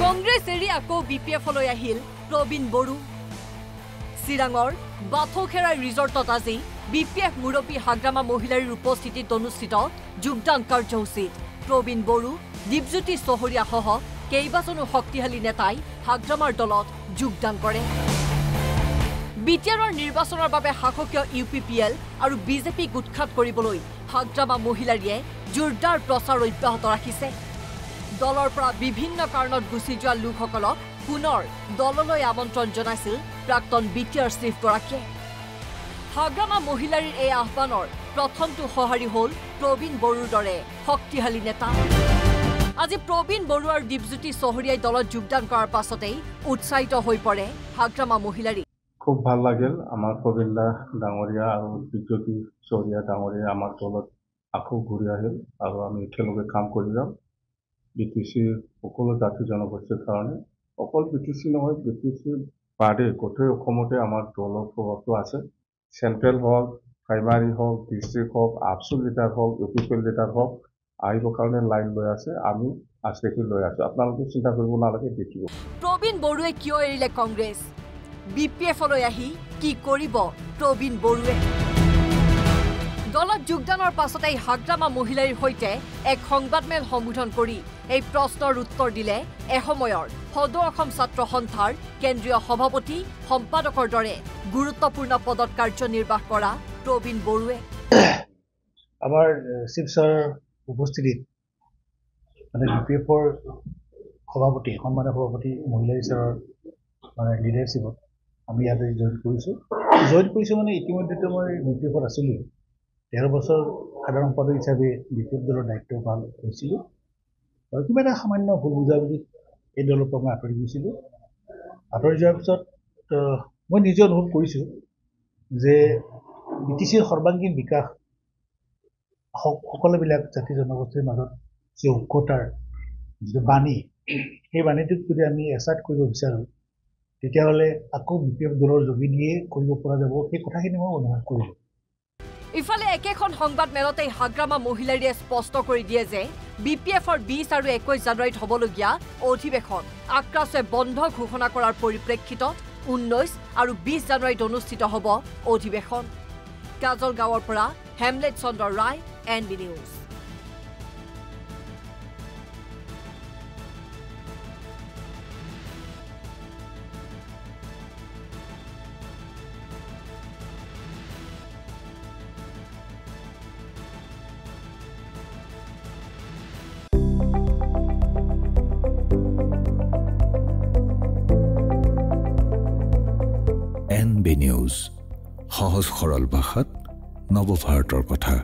কংগ্ৰেছ এৰি আকৌ বিপিএফলৈ আহিল প্ৰবীণ বড়ো চিৰাঙৰ বাথৌখেৰাই ৰিজৰ্টত আজি বিপিএফ মুৰব্বী হাগ্ৰামা মহিলাৰীৰ উপস্থিতিত অনুষ্ঠিত যোগদান কাৰ্যসূচীত প্ৰবীণ বড়ো দীপজ্যোতি চহৰীয়া সহ কেইবাজনো শক্তিশালী নেতাই হাগ্ৰামাৰ দলত যোগদান কৰে বিটিআৰৰ নিৰ্বাচনৰ বাবে শাসকীয় ইউপিপিএল আৰু বিজেপি গুটখাট কৰিবলৈ হাগ্ৰামা মহিলাৰীয়ে জোৰদাৰ প্ৰচাৰ অব্যাহত ৰাখিছে দলৰ পৰা বিভিন্ন কাৰণত গুচি যোৱা লোকসকলক পুনৰ দললৈ আমন্ত্ৰণ জনাইছিল প্ৰাক্তন বিটিআৰ চিফগৰাকীয়ে হাগ্ৰামা মহিলাৰীৰ এই আহ্বানৰ প্ৰথমটো সঁহাৰি হ'ল প্ৰবীণ বড়োৰ দৰে শক্তিশালী নেতা আজি প্ৰবীণ বড়ো আৰু দীপজ্যোতি চহৰীয়াই দলত যোগদান কৰাৰ পাছতেই উৎসাহিত হৈ পৰে হাগ্ৰামা মহিলাৰী খুব ভাল লাগিল আমাৰ প্ৰবীণ ডাঙৰীয়া আৰু দীপজ্যোতি চহৰীয়া ডাঙৰীয়া আমাৰ দলত আকৌ ঘূৰি আহিল আৰু আমি একেলগে কাম কৰি যাম বিটিচিৰ সকলো জাতি জনগোষ্ঠীৰ কাৰণে অকল বিটিচি নহয় বিটিচিৰ বাদে গোটেই অসমতে আমাৰ দলৰ প্ৰভাৱটো আছে চেণ্ট্ৰেল হওক প্ৰাইমাৰী হওক ডিষ্ট্ৰিক্ট হওক আপচু লিডাৰ হওক ইউপিপিএল লিডাৰ হওক আহিবৰ কাৰণে লাইন লৈ আছে আমি আশীৰ্বাদ লৈ আছো আপোনালোকে চিন্তা কৰিব নালাগে দেখিব প্ৰবীণ বড়োৱে কিয় এৰিলে কংগ্ৰেছ বিপিএফলৈ আহি কি কৰিব প্ৰবীণ বড়োৱে দলত যোগদানৰ পাছতেই হাগ্ৰামা মহিলাৰীৰ সৈতে এক সংবাদমেল সম্বোধন কৰি এই প্ৰশ্নৰ উত্তৰ দিলে এসময়ৰ সদৌ অসম ছাত্ৰ সন্থাৰ কেন্দ্ৰীয় সভাপতি সম্পাদকৰ দৰে গুৰুত্বপূৰ্ণ পদত কাৰ্যনিৰ্বাহ কৰা প্ৰবীণ বড়োৱে আমাৰ চিফছৰ উপস্থিতিত মানে বিপিএফৰ সভাপতি সন্মানীয় সভাপতি মহিলাৰী ছাৰৰ মানে লিডাৰশ্বিপত আমি ইয়াতে জইন কৰিছোঁ মানে ইতিমধ্যে মই বিপিএফত আছিলোঁ 13 বছৰ সাধাৰণ সম্পাদক হিচাপে বিপিএফ দলৰ দায়িত্ব পালন কৰিছিলোঁ আৰু কিবা এটা সামান্য ভুল বুজাবুজিত এই দলৰ পৰা মই আঁতৰি গৈছিলোঁ আঁতৰি যোৱাৰ পিছত মই নিজে অনুভৱ কৰিছোঁ যে বিটিচিৰ সৰ্বাংগীন বিকাশ সকলোবিলাক জাতি জনগোষ্ঠীৰ মাজত যে ঐক্যতাৰ যিটো বাণী সেই বাণীটোক যদি আমি এচাৰ্ট কৰিব বিচাৰোঁ তেতিয়াহ'লে আকৌ বিপিএফ দলৰ যোগেদিয়ে কৰিব পৰা যাব সেই কথাখিনি মই অনুভৱ কৰিলোঁ ইফালে একেখন সংবাদ মেলতেই হাগ্ৰামা মহিলাৰীয়ে স্পষ্ট কৰি দিয়ে যে বিপিএফৰ 20 আৰু 21 জানুৱাৰীত হ'বলগীয়া অধিৱেশন আক্ৰাছে বন্ধ ঘোষণা কৰাৰ পৰিপ্ৰেক্ষিতত 19 আৰু 20 জানুৱাৰীত অনুষ্ঠিত হ'ব অধিৱেশন কাজল গাঁৱৰ পৰা হেমলেট চন্দ্ৰ ৰায় NB নিউজ NB নিউজ সহজ সৰল ভাষাত নৱভাৰতৰ কথা